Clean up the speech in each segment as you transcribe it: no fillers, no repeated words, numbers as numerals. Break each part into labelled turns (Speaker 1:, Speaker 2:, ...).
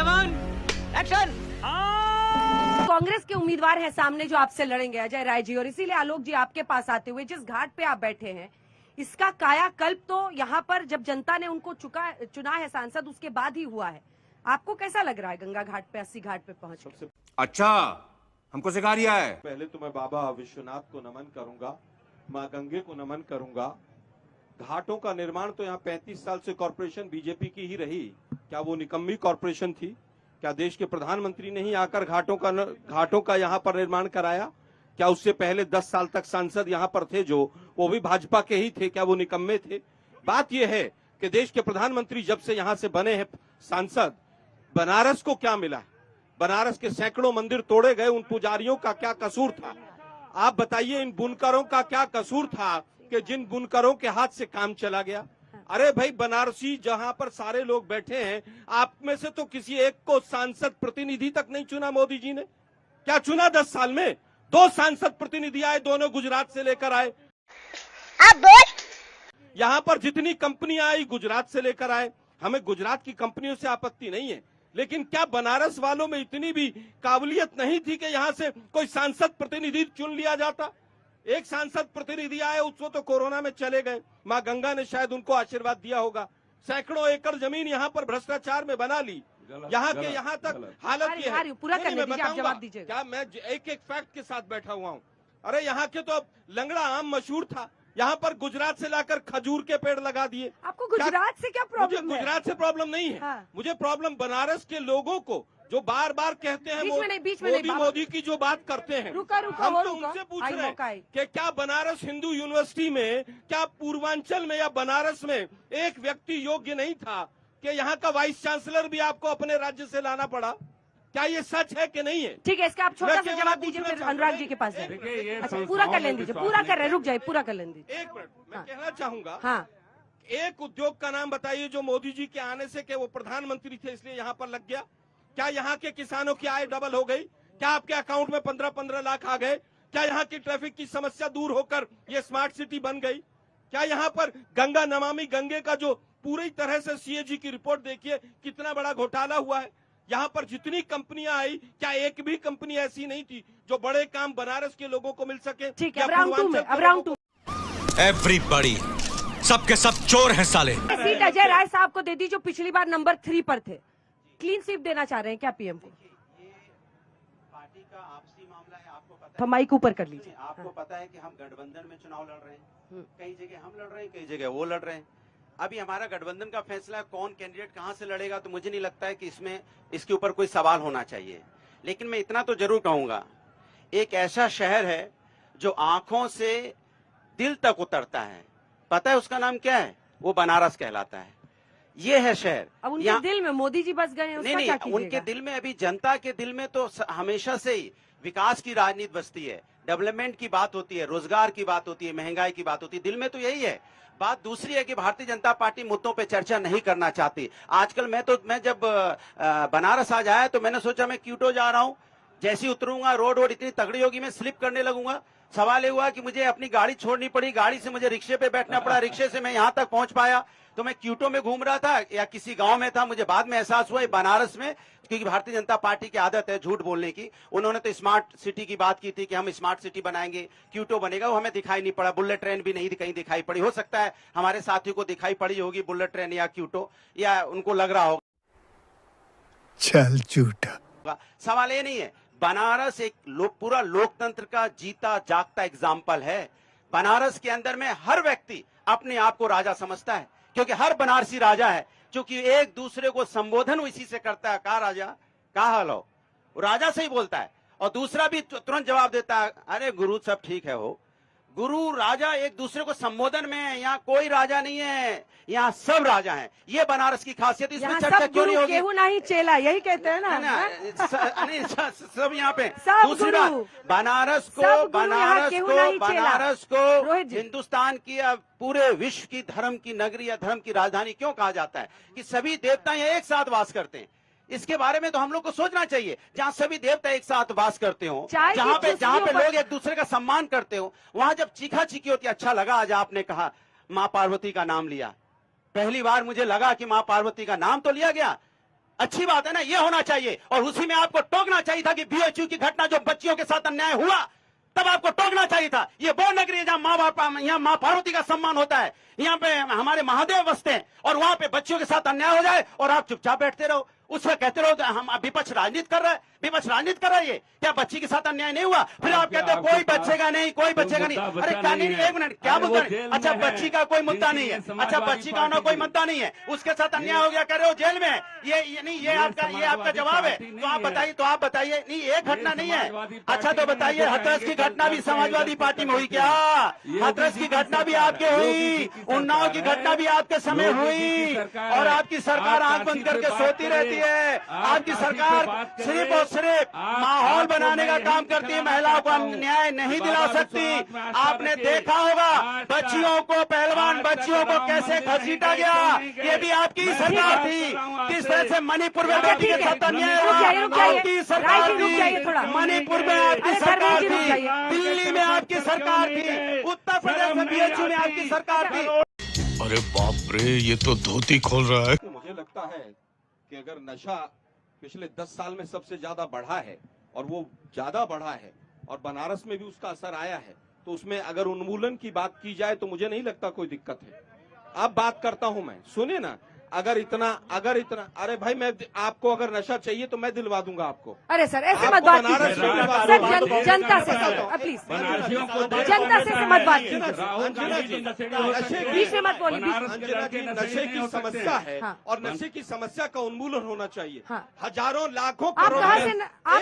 Speaker 1: 11 action.
Speaker 2: Congress के उम्मीदवार हैं सामने जो आपसे लड़ेंगे, अजय राय जी, और इसीलिए आलोक जी आपके पास आते हुए जिस घाट पे आप बैठे हैं इसका कायाकल्प तो यहाँ पर जब जनता ने उनको चुना है सांसद उसके बाद ही हुआ है। आपको कैसा लग रहा है गंगा घाट पे, 80 घाट पे पहुंच के?
Speaker 3: अच्छा, हमको सिखा रिया है।
Speaker 4: पहले तो मैं बाबा विश्वनाथ को नमन करूंगा, माँ गंगे को नमन करूंगा। घाटों का निर्माण तो यहाँ 35 साल से कॉरपोरेशन बीजेपी की ही रही। क्या वो निकम्मी कॉरपोरेशन थी? क्या देश के प्रधानमंत्री ने ही आकर घाटों का यहाँ पर निर्माण कराया? क्या उससे पहले 10 साल तक सांसद यहाँ पर थे जो वो भी भाजपा के ही थे? क्या वो निकम्मे थे? बात यह है कि देश के प्रधानमंत्री जब से यहाँ से बने हैं सांसद, बनारस को क्या मिला? बनारस के सैकड़ों मंदिर तोड़े गए, उन पुजारियों का क्या कसूर था? आप बताइए, इन बुनकरों का क्या कसूर था कि जिन बुनकरों के हाथ से काम चला गया? अरे भाई, बनारसी जहां पर सारे लोग बैठे हैं, आप में से तो किसी एक को सांसद प्रतिनिधि तक नहीं चुना मोदी जी ने। क्या चुना? 10 साल में 2 सांसद प्रतिनिधि आए, दोनों गुजरात से लेकर आए। यहाँ पर जितनी कंपनियां आई गुजरात से लेकर आए। हमें गुजरात की कंपनियों से आपत्ति नहीं है, लेकिन क्या बनारस वालों में इतनी भी काबिलियत नहीं थी कि यहाँ से कोई सांसद प्रतिनिधि चुन लिया जाता? एक सांसद प्रतिनिधि आए, उसको तो कोरोना में चले गए। माँ गंगा ने शायद उनको आशीर्वाद दिया होगा। सैकड़ों एकड़ जमीन यहाँ पर भ्रष्टाचार में बना ली। यहाँ के यहाँ तक हालत ये है।
Speaker 2: पूरा कर लीजिए, आप जवाब दीजिए।
Speaker 4: क्या मैं एक एक फैक्ट के साथ बैठा हुआ हूँ? अरे यहाँ के तो लंगड़ा आम मशहूर था, यहाँ पर गुजरात से लाकर खजूर के पेड़ लगा दिए।
Speaker 2: आपको गुजरात से क्या प्रॉब्लम है?
Speaker 4: मुझे गुजरात से प्रॉब्लम नहीं है।
Speaker 2: हाँ।
Speaker 4: मुझे प्रॉब्लम बनारस के लोगों को जो बार बार कहते हैं मोदी की जो बात करते हैं। हम तो उनसे पूछ रहे हैं कि क्या बनारस हिंदू यूनिवर्सिटी में, क्या पूर्वांचल में या बनारस में एक व्यक्ति योग्य नहीं था कि यहाँ का वाइस चांसलर भी आपको अपने राज्य से लाना पड़ा? क्या ये सच है कि नहीं है?
Speaker 2: ठीक है, इसका आप छोटा सा जवाब दीजिए, फिर अनुराग जी के पास जाए। अच्छा, पूरा कर लेने दीजिए, पूरा कर रहे, रुक जाइए, पूरा कर लेने दीजिए।
Speaker 4: 1 मिनट, मैं कहना चाहूंगा।
Speaker 2: हाँ,
Speaker 4: एक उद्योग का नाम बताइए जो मोदी जी के आने से, कि वो प्रधानमंत्री थे इसलिए यहाँ पर लग गया। क्या यहाँ के किसानों की आय डबल हो गई? क्या आपके अकाउंट में 15-15 लाख आ गए? क्या यहाँ की ट्रैफिक की समस्या दूर होकर ये स्मार्ट सिटी बन गई? क्या यहाँ पर गंगा नमामि गंगे का जो पूरी तरह से सीएजी की रिपोर्ट देखिए कितना बड़ा घोटाला हुआ है। यहाँ पर जितनी कंपनियां आई, क्या एक भी कंपनी ऐसी नहीं थी जो बड़े काम बनारस के लोगों को मिल सके?
Speaker 2: ठीक है, अब राउंड 2
Speaker 3: एवरीबॉडी, सबके सब चोर हैं साले।
Speaker 2: सीट अजय राय साहब को दे दी जो पिछली बार नंबर 3 पर थे। क्लीन स्वीप देना चाह रहे हैं क्या पीएम को?
Speaker 5: पार्टी का आपसी मामला है, आपको पता
Speaker 2: तो माइक ऊपर कर लीजिए।
Speaker 5: आपको पता है कि हम गठबंधन में चुनाव लड़ रहे हैं। कई जगह हम लड़ रहे हैं, कई जगह वो लड़ रहे हैं। अभी हमारा गठबंधन का फैसला है कौन कैंडिडेट कहां से लड़ेगा, तो मुझे नहीं लगता है कि इसके ऊपर कोई सवाल होना चाहिए। लेकिन मैं इतना तो जरूर कहूंगा, एक ऐसा शहर है जो आंखों से दिल तक उतरता है, पता है उसका नाम क्या है? वो बनारस कहलाता है। ये है शहर।
Speaker 2: अब उनके दिल में मोदी जी बस गए हैं, उसका क्या कीजिएगा?
Speaker 5: उनके दिल में, अभी जनता के दिल में तो हमेशा से ही विकास की राजनीति बसती है, डेवलपमेंट की बात होती है, रोजगार की बात होती है, महंगाई की बात होती है, दिल में तो यही है। बात दूसरी है कि भारतीय जनता पार्टी मुद्दों पे चर्चा नहीं करना चाहती। आजकल मैं जब बनारस आज आया तो मैंने सोचा मैं क्यूटो जा रहा हूँ, जैसे ही उतरूंगा रोड इतनी तगड़ी होगी मैं स्लिप करने लगूंगा। सवाल ये हुआ कि मुझे अपनी गाड़ी छोड़नी पड़ी, गाड़ी से मुझे रिक्शे पे बैठना पड़ा, रिक्शे से मैं यहाँ तक पहुंच पाया। तो मैं क्यूटो में घूम रहा था या किसी गांव में था, मुझे बाद में एहसास हुआ बनारस में, क्योंकि भारतीय जनता पार्टी की आदत है झूठ बोलने की। उन्होंने तो स्मार्ट सिटी की बात की थी कि हम स्मार्ट सिटी बनाएंगे, क्यूटो बनेगा, वो हमें दिखाई नहीं पड़ा। बुलेट ट्रेन भी नहीं कहीं दिखाई पड़ी। हो सकता है हमारे साथियों को दिखाई पड़ी होगी बुलेट ट्रेन या क्यूटो, या उनको लग रहा होगा।
Speaker 6: चल झूठा।
Speaker 5: सवाल ये नहीं है, बनारस एक पूरा लोकतंत्र का जीता जागता एग्जाम्पल है। बनारस के अंदर में हर व्यक्ति अपने आप को राजा समझता है, क्योंकि हर बनारसी राजा है, क्योंकि एक दूसरे को संबोधन इसी से करता है, कहा राजा, कहा हाल हो, वो राजा से ही बोलता है। और दूसरा भी तुरंत जवाब देता है, अरे गुरु सब ठीक है हो। गुरु राजा एक दूसरे को संबोधन में है। यहाँ कोई राजा नहीं है, यहाँ सब राजा हैं। ये बनारस की खासियत। इसमें चर्चा क्यों नहीं होगी?
Speaker 2: केहू नहीं चेला, यही कहते हैं ना।
Speaker 5: सब यहाँ पे। दूसरी बात, बनारस को हिंदुस्तान की पूरे विश्व की धर्म की नगरी या धर्म की राजधानी क्यों कहा जाता है? कि सभी देवता यहाँ एक साथ वास करते हैं। इसके बारे में तो हम लोग को सोचना चाहिए। जहाँ सभी देवता एक साथ वास करते हो, जहाँ पे लोग एक दूसरे का सम्मान करते हो, वहां जब चीखा चीखी होती है। अच्छा लगा आज आपने कहा माँ पार्वती का नाम लिया, पहली बार मुझे लगा कि माँ पार्वती का नाम तो लिया गया। अच्छी बात है ना, ये होना चाहिए। और उसी में आपको टोकना चाहिए था कि बीएचयू की घटना जो बच्चियों के साथ अन्याय हुआ, तब आपको टोकना चाहिए था। ये वो नगरी है जहां माँ बाप, यहाँ माँ पार्वती का सम्मान होता है, यहाँ पे हमारे महादेव बसते हैं, और वहां पे बच्चियों के साथ अन्याय हो जाए और आप चुपचाप बैठते रहो, उसमें कहते रहो हम विपक्ष राजनीति कर रहा है। विपक्ष राजनीति कर रहा है, ये क्या बच्ची के साथ अन्याय नहीं हुआ? फिर आप कहते हो कोई बचेगा नहीं, कोई बचेगा नहीं। अरे क्या नहीं, एक मिनट, क्या मुद्दा नहीं? अच्छा बच्ची का कोई मुद्दा नहीं है, अच्छा बच्ची का होना कोई मुद्दा नहीं है, उसके साथ अन्याय हो गया, कह रहे हो जेल में है। ये नहीं, ये आपका जवाब है। तो आप बताइए, नहीं एक घटना नहीं है। अच्छा तो बताइए, हाथरस की घटना भी समाजवादी पार्टी में हुई क्या? हाथरस की घटना भी आपके हुई, उन्नाव की घटना भी आपके समय हुई, और आपकी सरकार आंख बंद करके सोती रहती है। आपकी सरकार सिर्फ और सिर्फ माहौल बनाने का काम करती है, महिलाओं को न्याय नहीं दिला सकती। आपने देखा होगा बच्चियों को, पहलवान बच्चियों को कैसे घसीटा गया, ये भी आपकी सरकार थी। किस तरह से मणिपुर में बेटी के साथ अन्याय हुआ, आपकी सरकार थी। मणिपुर में आपकी सरकार थी, दिल्ली में आपकी सरकार थी, उत्तर प्रदेश में बीएचयू में आपकी सरकार थी।
Speaker 3: अरे बाप रे, ये तो धोती खोल रहा है।
Speaker 4: मुझे लगता है कि अगर नशा पिछले 10 साल में सबसे ज्यादा बढ़ा है, और वो ज्यादा बढ़ा है, और बनारस में भी उसका असर आया है, तो उसमें अगर उन्मूलन की बात की जाए तो मुझे नहीं लगता कोई दिक्कत है। अब बात करता हूं मैं, सुनिए ना, अगर इतना, अरे भाई मैं आपको अगर नशा चाहिए तो मैं दिलवा दूंगा आपको।
Speaker 2: अरे सर ऐसे मत बात कीजिए सर, जनता से प्लीज, जनता से मत बात कीजिए, बीच में मत बोलिए।
Speaker 4: अंजना जी, नशे की समस्या है, और नशे की समस्या का उन्मूलन होना चाहिए। हजारों लाखों
Speaker 2: आप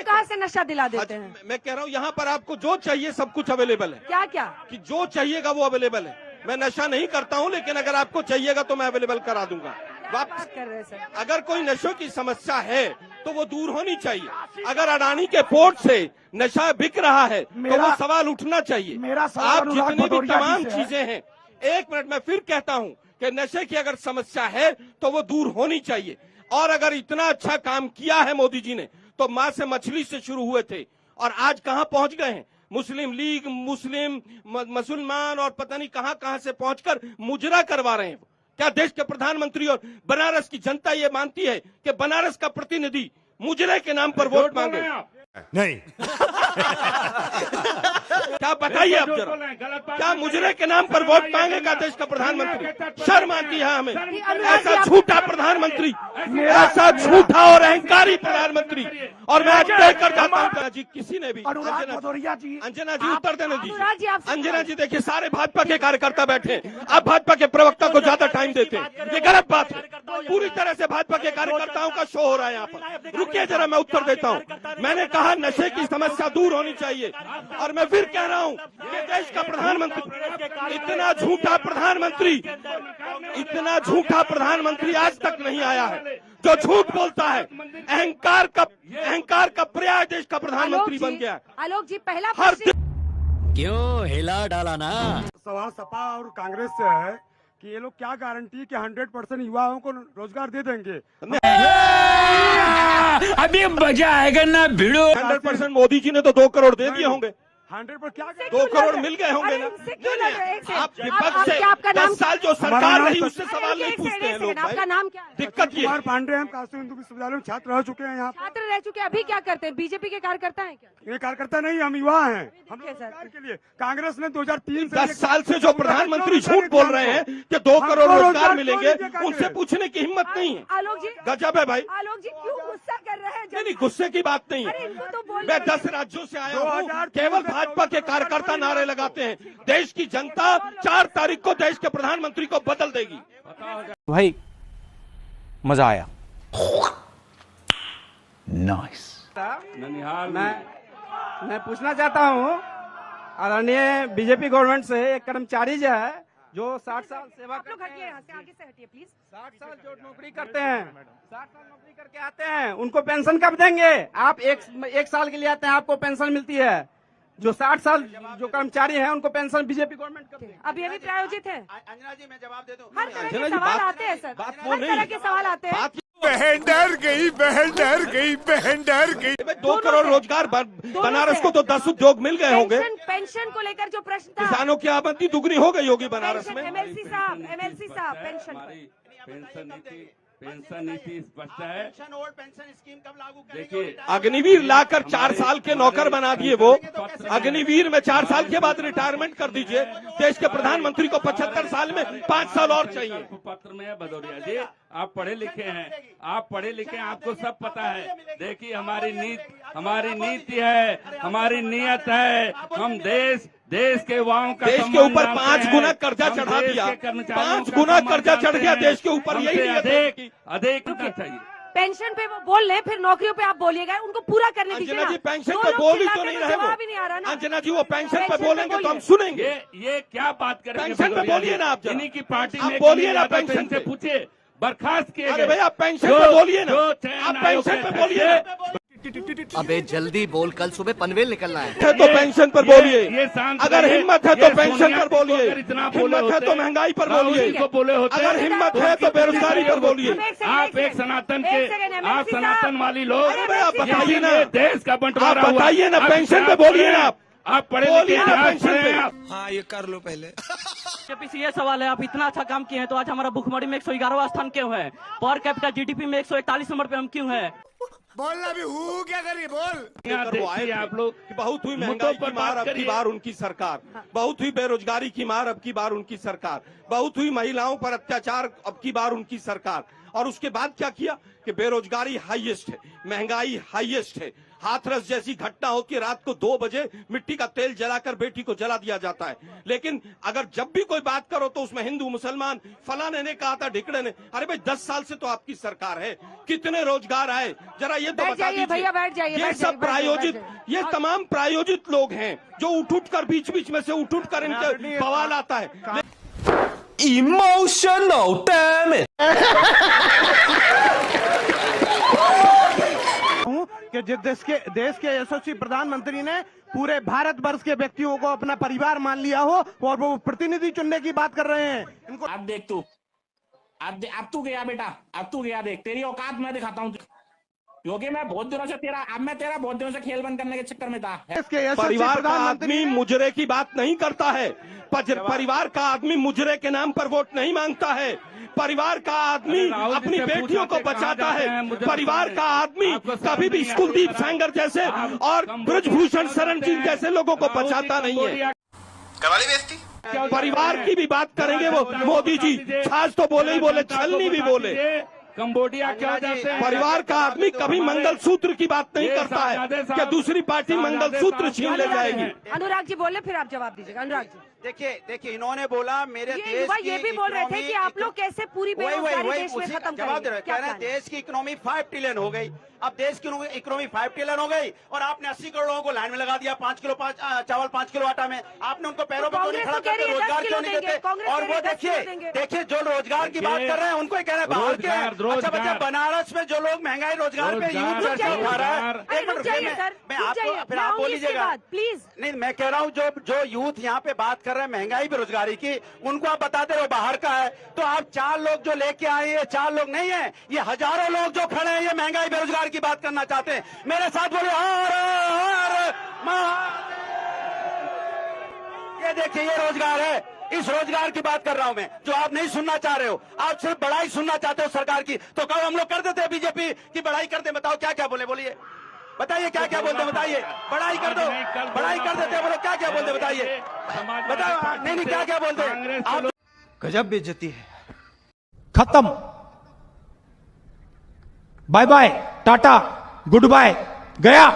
Speaker 2: कहाँ से नशा दिला देते हैं?
Speaker 4: मैं कह रहा हूँ यहाँ पर आपको जो चाहिए सब कुछ अवेलेबल है।
Speaker 2: क्या क्या
Speaker 4: कि जो चाहिएगा वो अवेलेबल है। मैं नशा नहीं करता हूँ, लेकिन अगर आपको चाहिएगा तो मैं अवेलेबल करा दूंगा।
Speaker 2: बात कर रहे हैं सर?
Speaker 4: अगर कोई नशों की समस्या है तो वो दूर होनी चाहिए। अगर अडानी के पोर्ट से नशा बिक रहा है तो वो सवाल उठना चाहिए। आप जितनी भी तमाम चीजें हैं, एक मिनट मैं फिर कहता हूँ कि नशे की अगर समस्या है तो वो दूर होनी चाहिए। और अगर इतना अच्छा काम किया है मोदी जी ने, तो माँ से मछली से शुरू हुए थे और आज कहाँ पहुंच गए हैं। मुस्लिम लीग, मुसलमान और पता नहीं कहां से पहुंचकर मुजरा करवा रहे हैं। क्या देश के प्रधानमंत्री और बनारस की जनता ये मानती है कि बनारस का प्रतिनिधि मुजरे के नाम पर वोट मांगे?
Speaker 6: नहीं।
Speaker 4: क्या बताइए आप जरा, क्या मुजरे के नाम पर वोट मांगेगा देश का प्रधानमंत्री? शर्म आती है हमें। ऐसा झूठा प्रधानमंत्री, ऐसा झूठा और अहंकारी प्रधानमंत्री। और मैं आज तय कर जाता हूँ जी, किसी ने भी, अंजना जी उत्तर देने दीजिए। अंजना जी देखिए, सारे भाजपा के कार्यकर्ता बैठे हैं, आप भाजपा के प्रवक्ता को ज्यादा टाइम देते हैं, ये गलत बात है। पूरी तरह से भाजपा के कार्यकर्ताओं का शो हो रहा है यहाँ पर। रुकिए जरा, मैं उत्तर देता हूँ। मैंने कहा नशे की समस्या दूर होनी चाहिए, और मैं फिर कह रहा हूँ कि देश का प्रधानमंत्री, इतना झूठा प्रधानमंत्री आज तक नहीं आया है जो झूठ बोलता है। अहंकार का पर्याय देश का प्रधानमंत्री बन गया।
Speaker 2: आलोक जी पहला
Speaker 4: हर
Speaker 1: क्यों हिला डाला ना?
Speaker 7: सवाल सपा और कांग्रेस से है कि ये लोग क्या गारंटी कि 100% युवाओं को रोजगार दे देंगे?
Speaker 1: अभी मजा आएगा ना भिड़ो।
Speaker 4: 100% मोदी जी ने तो 2 करोड़ दे दिए होंगे।
Speaker 7: 100 पर क्या
Speaker 4: 2 करोड़ मिल गए होंगे ना? आप विपक्ष से 10 साल जो सरकार रही उससे सवाल नहीं पूछते हैं लोग।
Speaker 2: आपका नाम क्या है?
Speaker 4: दिक्कत ये
Speaker 7: कुमार पांडे, हम काशी हिंदू विश्वविद्यालय में छात्र रह चुके हैं। यहाँ
Speaker 2: छात्र रह चुके, अभी क्या करते हैं? बीजेपी के कार्यकर्ता हैं क्या?
Speaker 7: ये कार्यकर्ता नहीं, हम युवा हैं। हम
Speaker 2: ठीक है सर।
Speaker 7: रोजगार के लिए कांग्रेस ने 2003 से
Speaker 4: 10 साल से जो प्रधानमंत्री झूठ बोल रहे हैं कि 2 करोड़ रोजगार मिलेंगे, उनसे पूछने की हिम्मत नहीं है।
Speaker 2: आलोक जी,
Speaker 4: गजब है भाई।
Speaker 2: आलोक जी क्यों गुस्सा कर रहे हैं?
Speaker 4: नहीं, गुस्से की बात नहीं
Speaker 2: अरे
Speaker 4: है।
Speaker 2: इनको तो बोल
Speaker 4: मैं 10 राज्यों से आया हूँ, केवल भाजपा के कार्यकर्ता नारे लगाते हैं। देश की जनता 4 तारीख को देश के प्रधानमंत्री को बदल देगी।
Speaker 8: भाई मजा आया।
Speaker 6: नाइस।
Speaker 8: मैं पूछना चाहता हूँ आदरणीय बीजेपी गवर्नमेंट से, एक कर्मचारी जो है जो 60 साल सेवा
Speaker 2: आप लोग
Speaker 8: करते
Speaker 2: हटिए
Speaker 8: हैं,
Speaker 2: यहाँ से, आगे से हटिए प्लीज।
Speaker 8: 60 साल जो नौकरी करते हैं, 60 साल नौकरी करके आते हैं, उनको पेंशन कब देंगे? आप एक साल के लिए आते हैं, आपको पेंशन मिलती है। जो 60 साल जो कर्मचारी हैं उनको पेंशन बीजेपी गवर्नमेंट कब देगी?
Speaker 2: अभी अभी प्रायोजित है।
Speaker 5: अंजना जी मैं जवाब दे दूं।
Speaker 2: हर तरह
Speaker 4: अंजना
Speaker 2: के
Speaker 4: जी,
Speaker 2: सवाल
Speaker 4: बात-
Speaker 2: आते हैं सर,
Speaker 4: बात वो
Speaker 2: हर
Speaker 4: नहीं।
Speaker 2: तरह के सवाल आते हैं।
Speaker 6: बहन डर गई, बहन डर गई, बहन डर गई।
Speaker 4: 2 करोड़ रोजगार बनारस को तो 10 उद्योग मिल गए होंगे।
Speaker 2: पेंशन को लेकर जो प्रश्न था,
Speaker 4: किसानों की आमदनी दुगनी हो गई होगी बनारस में।
Speaker 2: एमएलसी साहब पेंशन पर।
Speaker 9: पेंशन नीति पेंशन नीति स्पष्ट है।
Speaker 5: पेंशन ओल्ड पेंशन स्कीम कब लागू करेंगे?
Speaker 9: देखिए,
Speaker 4: अग्निवीर लाकर 4 साल के नौकर बना दिए वो। अग्निवीर में 4 साल के बाद रिटायरमेंट कर दीजिए। देश के प्रधानमंत्री को 75 साल में 5 साल और चाहिए।
Speaker 9: पत्र में है भदौरिया जी, आप पढ़े लिखे हैं, आपको सब पता है। देखिए हमारी नीति है, हमारी नीयत है। हम देश के युवाओं का
Speaker 4: देश के ऊपर 5 गुना कर्जा चढ़ा दिया, 5 गुना कर्जा चढ़ गया देश के ऊपर। यही
Speaker 9: अधिक होना चाहिए।
Speaker 2: पेंशन पे वो बोल ले, फिर नौकरियों पे आप बोलिएगा, उनको पूरा करने दीजिए
Speaker 4: अंजना
Speaker 2: ना।
Speaker 4: जी पेंशन
Speaker 2: दो
Speaker 4: पे
Speaker 2: लोग
Speaker 4: बोल ही
Speaker 2: चिल्लाते
Speaker 4: तो नहीं
Speaker 2: तो
Speaker 4: रहे
Speaker 2: जवाब
Speaker 4: वो।
Speaker 2: ही नहीं आ रहा ना।
Speaker 4: अंजना जी वो पेंशन पे
Speaker 2: पेंशन पे
Speaker 4: बोलेंगे तो
Speaker 2: बोलिए।
Speaker 4: हम सुनेंगे।
Speaker 9: ये क्या बात करेंगे?
Speaker 4: पेंशन पे बोलिए ना आप जरा।
Speaker 9: इन्हीं की पार्टी
Speaker 4: आप
Speaker 9: में
Speaker 4: बोलिए ना
Speaker 9: पेंशन
Speaker 4: पेंशन
Speaker 9: से
Speaker 4: पे।
Speaker 9: पूछे, बर्खास्त किए
Speaker 4: अरे
Speaker 9: गए।
Speaker 4: भैया पेंशन पे बोलिए ना, आप
Speaker 9: चयन
Speaker 4: पेंशन
Speaker 9: आयोग
Speaker 4: पे
Speaker 9: के
Speaker 4: बोलिए ना।
Speaker 1: अबे जल्दी बोल, कल सुबह पनवेल निकलना है।
Speaker 4: है तो पेंशन पर बोलिए।
Speaker 9: ये शांत
Speaker 4: अगर
Speaker 9: रहिए।
Speaker 4: हिम्मत है तो
Speaker 9: ये
Speaker 4: पेंशन
Speaker 9: सोनिया
Speaker 4: पर
Speaker 9: जी को
Speaker 4: बोलिए।
Speaker 9: अगर इतना बोले
Speaker 4: हिम्मत है तो
Speaker 9: होते,
Speaker 4: महंगाई पर
Speaker 9: राहुल
Speaker 4: बोलिए।
Speaker 9: जी को बोले होते।
Speaker 4: अगर हिम्मत है तो बेरोजगारी पर बोलिए।
Speaker 9: आप एक सनातन
Speaker 2: एक
Speaker 9: के,
Speaker 2: सेकंड,
Speaker 9: आप
Speaker 2: MLC
Speaker 9: सनातन
Speaker 2: साहब।
Speaker 9: वाली लोग,
Speaker 2: अरे भैया, आप
Speaker 4: बताइए ना।
Speaker 9: ये देश का बंटवारा
Speaker 4: आप
Speaker 9: हुआ।
Speaker 4: बताइए ना,
Speaker 9: आप
Speaker 4: पेंशन पे
Speaker 9: आप
Speaker 4: बोलिए ना
Speaker 9: आप पढ़े
Speaker 4: बोलिए
Speaker 9: लिखे
Speaker 4: ना
Speaker 9: हैं,
Speaker 4: पेंशन पे।
Speaker 9: आप
Speaker 3: हाँ ये कर लो पहले।
Speaker 8: बीजेपी से ये सवाल है, आप इतना अच्छा काम किए हैं तो आज हमारा भुखमरी में 111वां स्थान क्यों है? पर कैपिटा जीडीपी में 141 नंबर पे हम क्यों है?
Speaker 6: बोलना भी हूँ क्या करिए बोल।
Speaker 9: यहाँ देखिए आप लोग,
Speaker 4: कि बहुत हुई
Speaker 9: मुद्दों
Speaker 4: महंगाई
Speaker 9: पर
Speaker 4: की मार
Speaker 9: बात
Speaker 4: अब की
Speaker 9: करिए।
Speaker 4: बार उनकी सरकार, बहुत हुई बेरोजगारी की मार अब की बार उनकी सरकार, बहुत हुई महिलाओं पर अत्याचार अब की बार उनकी सरकार। और उसके बाद क्या किया कि बेरोजगारी हाईएस्ट है, महंगाई हाईएस्ट है। हाथरस जैसी घटना होती है, रात को 2 बजे मिट्टी का तेल जलाकर बेटी को जला दिया जाता है। लेकिन अगर जब भी कोई बात करो तो उसमें हिंदू मुसलमान फलाने ने कहा था, ढिकड़े ने। अरे भाई 10 साल से तो आपकी सरकार है, कितने रोजगार आए जरा ये तो
Speaker 2: बैठ
Speaker 4: बता
Speaker 2: जाइए भैया, बैठ जाइए,
Speaker 4: ये
Speaker 2: बैठ
Speaker 4: सब
Speaker 2: जाइए, बैठ
Speaker 4: प्रायोजित,
Speaker 2: जाइए।
Speaker 4: ये तमाम प्रायोजित लोग हैं जो उठ कर बीच में से उठ कर इनके बवाल आता है।
Speaker 3: Emotional damn it।
Speaker 7: कि जिस देश के यशस्वी प्रधानमंत्री ने पूरे भारत वर्ष के व्यक्तियों को अपना परिवार मान लिया हो और वो प्रतिनिधि चुनने की बात कर रहे हैं। इनको
Speaker 8: अब देख तू, अब तू गया बेटा, अब तू गया, देख तेरी औकात मैं दिखाता हूँ। क्योंकि मैं बहुत दिनों से तेरा बहुत दिनों से खेल बंद करने के चक्कर में था।
Speaker 4: परिवार का आदमी मुजरे की बात नहीं करता है। परिवार का आदमी मुजरे के नाम पर वोट नहीं मांगता है। परिवार का आदमी अपनी बेटियों को बचाता है। परिवार का आदमी कभी भी कुलदीप सेंगर जैसे और ब्रजभूषण शरण जी जैसे लोगों को बचाता नहीं है। परिवार की भी बात करेंगे वो मोदी जी, छाछ तो बोले ही बोले, छलनी भी बोले।
Speaker 9: कंबोडिया क्या जाते हैं?
Speaker 4: परिवार का आदमी कभी मंगलसूत्र की बात नहीं करता है कि दूसरी पार्टी मंगलसूत्र छीन ले जाएगी।
Speaker 2: अनुराग जी बोले, फिर आप जवाब दीजिएगा। अनुराग जी,
Speaker 5: देखिए इन्होंने बोला मेरे देश की
Speaker 2: ये भी बोल रहे थे कि आप लोग कैसे पूरी बेरोजगारी देश में खत्म
Speaker 5: जवाब दे रहे
Speaker 2: करेंगे।
Speaker 5: कह रहे हैं देश की इकोनॉमी 5 ट्रिलियन हो गई। अब देश की इकोनॉमी 5 ट्रिलियन हो गई और आपने 80 करोड़ लोगों को लाइन में लगा दिया। 5 किलो चावल 5 किलो आटा में आपने उनको पैरों पे क्यों नहीं खड़ा करते? रोजगार क्यों नहीं देते? और वो देखिए जो रोजगार की बात कर रहे हैं उनको ही कह रहे हैं बाहर के। अच्छा बच्चा, बनारस में जो लोग महंगाई रोजगार पे यूथ चर्चा उठा रहा है, एक मिनट मैं आपको, फिर आप बोलीजिएगा
Speaker 2: प्लीज।
Speaker 5: नहीं, मैं कह रहा हूँ जो यूथ यहाँ पे बात कर रहे हैं महंगाई बेरोजगारी की, उनको आप बताते रहो बाहर का है। तो आप 4 लोग जो लेके आए, ये 4 लोग नहीं है, ये हजारों लोग जो खड़े हैं, ये महंगाई बेरोजगार की बात करना चाहते हैं। मेरे साथ बोले हर ये देखिए, ये रोजगार है, इस रोजगार की बात कर रहा हूं मैं, जो आप नहीं सुनना चाह रहे हो। आप सिर्फ बढ़ाई सुनना चाहते हो सरकार की। तो कब हम लोग कर देते हैं बीजेपी की बढ़ाई करते? बताओ क्या क्या बोलिए, बताइए क्या क्या बोलते, बताइए। बढ़ाई कर दो, बढ़ाई कर देते, बोलो क्या क्या बोलते, बताइए, बताओ। नहीं क्या क्या बोलते आप?
Speaker 3: गजब बेइज्जती है।
Speaker 6: खत्म, bye bye, tata, good bye, गया।